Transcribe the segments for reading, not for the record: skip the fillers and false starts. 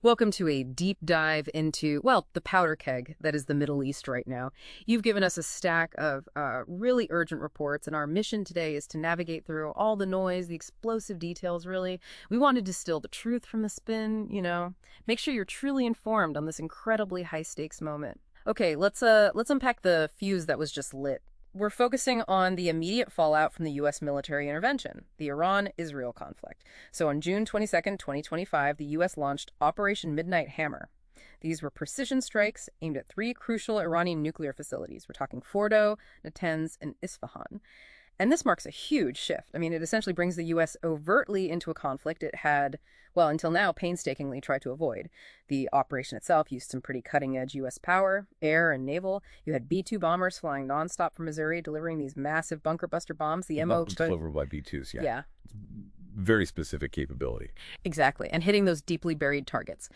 Welcome to a deep dive into, well, the powder keg that is the Middle East right now. You've given us a stack of really urgent reports, and our mission today is to navigate through all the noise, the explosive details, really. We want to distill the truth from the spin, make sure you're truly informed on this incredibly high-stakes moment. Okay, let's unpack the fuse that was just lit. We're focusing on the immediate fallout from the U.S. military intervention, the Iran-Israel conflict. So on June 22nd, 2025, the U.S. launched Operation Midnight Hammer. These were precision strikes aimed at three crucial Iranian nuclear facilities. We're talking Fordo, Natanz, and Isfahan. And this marks a huge shift. I mean, it essentially brings the U.S. overtly into a conflict it had, well, until now, painstakingly tried to avoid. The operation itself used some pretty cutting-edge U.S. power, air and naval. You had B-2 bombers flying nonstop from Missouri, delivering these massive bunker buster bombs. The MO Delivered by B-2s, yeah. Yeah, Very specific capability. exactly. And hitting those deeply buried targets.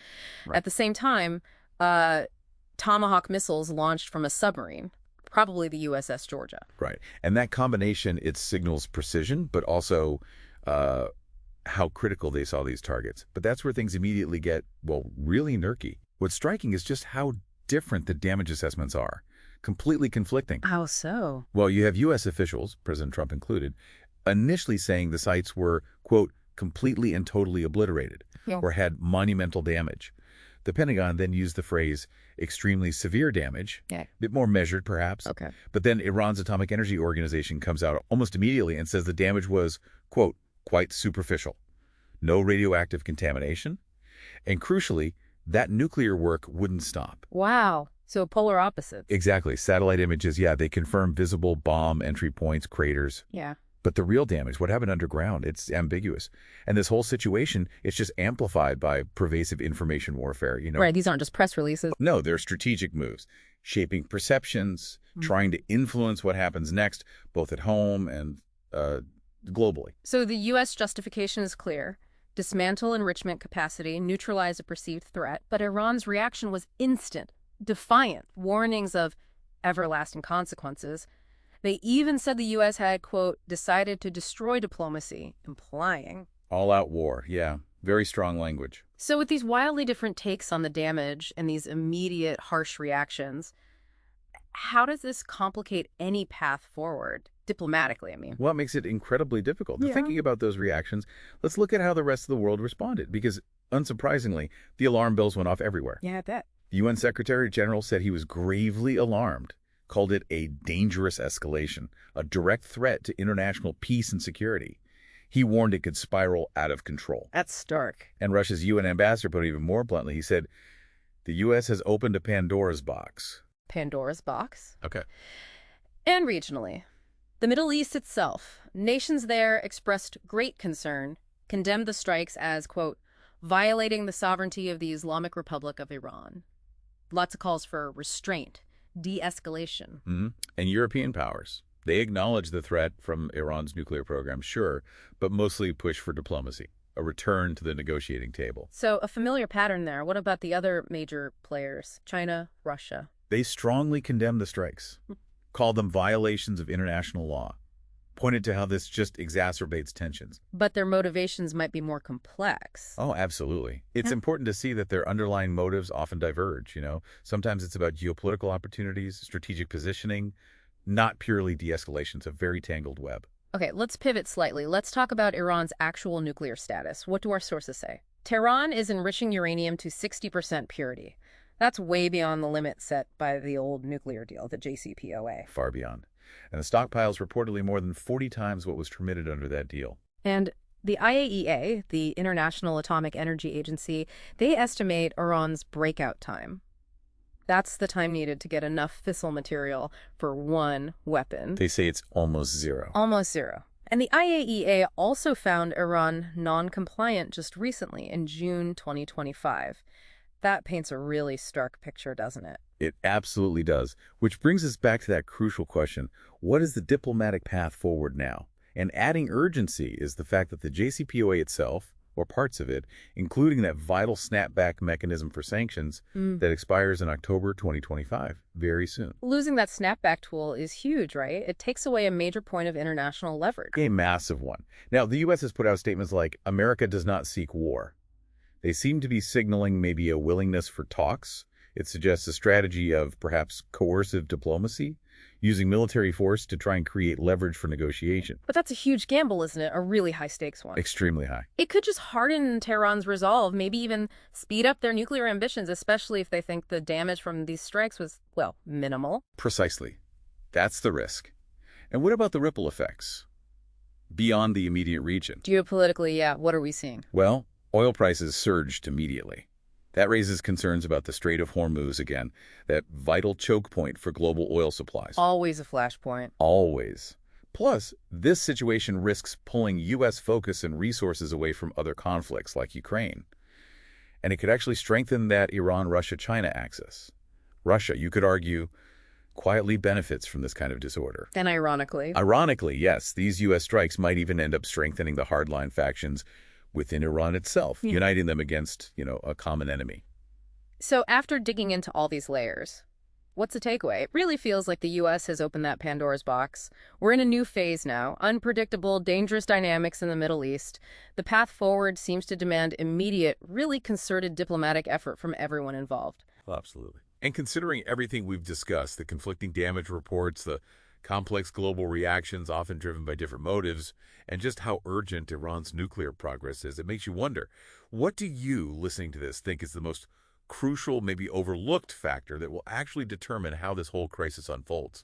Right. At the same time, Tomahawk missiles launched from a submarine, probably the USS Georgia. Right. And that combination, it signals precision, but also how critical they saw these targets. But that's where things immediately get, well, really murky. What's striking is just how different the damage assessments are. Completely conflicting. How so? Well, you have U.S. officials, President Trump included, initially saying the sites were, quote, completely and totally obliterated, Yeah. or had monumental damage. The Pentagon then used the phrase extremely severe damage, Yeah. a bit more measured perhaps. Okay. But then Iran's Atomic Energy Organization comes out almost immediately and says the damage was, quote, quite superficial. No radioactive contamination. And crucially, that nuclear work wouldn't stop. Wow. So polar opposites. Exactly. Satellite images, yeah, they confirm visible bomb entry points, craters. Yeah. But the real damage, what happened underground, it's ambiguous. And this whole situation, it's just amplified by pervasive information warfare, Right. These aren't just press releases. No, they're strategic moves, shaping perceptions, trying to influence what happens next, both at home and globally. So the U.S. justification is clear. Dismantle enrichment capacity, neutralize a perceived threat. But Iran's reaction was instant, defiant, warnings of everlasting consequences. They even said the U.S. had, quote, decided to destroy diplomacy, implying. All-out war, yeah. Very strong language. So with these wildly different takes on the damage and these immediate harsh reactions, how does this complicate any path forward? Diplomatically, I mean. Well, it makes it incredibly difficult. Yeah. Thinking about those reactions, let's look at how the rest of the world responded, because unsurprisingly, the alarm bells went off everywhere. Yeah, I bet. The UN Secretary General said he was gravely alarmed, called it a dangerous escalation, a direct threat to international peace and security. He warned it could spiral out of control. That's stark. And Russia's UN ambassador put it even more bluntly. He said, the U.S. has opened a Pandora's box. Pandora's box. Okay. And regionally. The Middle East itself, nations there expressed great concern, condemned the strikes as, quote, violating the sovereignty of the Islamic Republic of Iran. Lots of calls for restraint, de-escalation. And European powers. They acknowledge the threat from Iran's nuclear program, sure, but mostly push for diplomacy, a return to the negotiating table. So a familiar pattern there. What about the other major players? China, Russia? They strongly condemn the strikes, called them violations of international law, pointed to how this just exacerbates tensions. But their motivations might be more complex. Oh, absolutely. It's important to see that their underlying motives often diverge, Sometimes it's about geopolitical opportunities, strategic positioning, not purely de-escalation. It's a very tangled web. Okay, let's pivot slightly. Let's talk about Iran's actual nuclear status. What do our sources say? Tehran is enriching uranium to 60% purity. That's way beyond the limit set by the old nuclear deal, the JCPOA. Far beyond. And the stockpile's reportedly more than 40 times what was permitted under that deal. And the IAEA, the International Atomic Energy Agency, they estimate Iran's breakout time. That's the time needed to get enough fissile material for one weapon. They say it's almost zero. Almost zero. And the IAEA also found Iran non-compliant just recently in June 2025. That paints a really stark picture, doesn't it? It absolutely does. Which brings us back to that crucial question. What is the diplomatic path forward now? And adding urgency is the fact that the JCPOA itself, or parts of it, including that vital snapback mechanism for sanctions that expires in October 2025, very soon. Losing that snapback tool is huge, right? It takes away a major point of international leverage. A massive one. Now, the U.S. has put out statements like, America does not seek war. They seem to be signaling maybe a willingness for talks. It suggests a strategy of perhaps coercive diplomacy, using military force to try and create leverage for negotiation. But that's a huge gamble, isn't it? A really high-stakes one. Extremely high. It could just harden Tehran's resolve, maybe even speed up their nuclear ambitions, especially if they think the damage from these strikes was, well, minimal. Precisely. That's the risk. And what about the ripple effects beyond the immediate region? Geopolitically, yeah, what are we seeing? Well, oil prices surged immediately. That raises concerns about the Strait of Hormuz again, that vital choke point for global oil supplies. Always a flashpoint. Always. Plus, this situation risks pulling U.S. focus and resources away from other conflicts like Ukraine. And it could actually strengthen that Iran-Russia-China axis. Russia, you could argue, quietly benefits from this kind of disorder. And ironically. Ironically, yes, these U.S. strikes might even end up strengthening the hardline factions within Iran itself, uniting them against, a common enemy. So after digging into all these layers, what's the takeaway? It really feels like the U.S. has opened that Pandora's box. We're in a new phase now, unpredictable, dangerous dynamics in the Middle East. The path forward seems to demand immediate, really concerted diplomatic effort from everyone involved. Well, absolutely. And considering everything we've discussed, the conflicting damage reports, the complex global reactions often driven by different motives, and just how urgent Iran's nuclear progress is, it makes you wonder, what do you, listening to this, think is the most crucial, maybe overlooked factor that will actually determine how this whole crisis unfolds?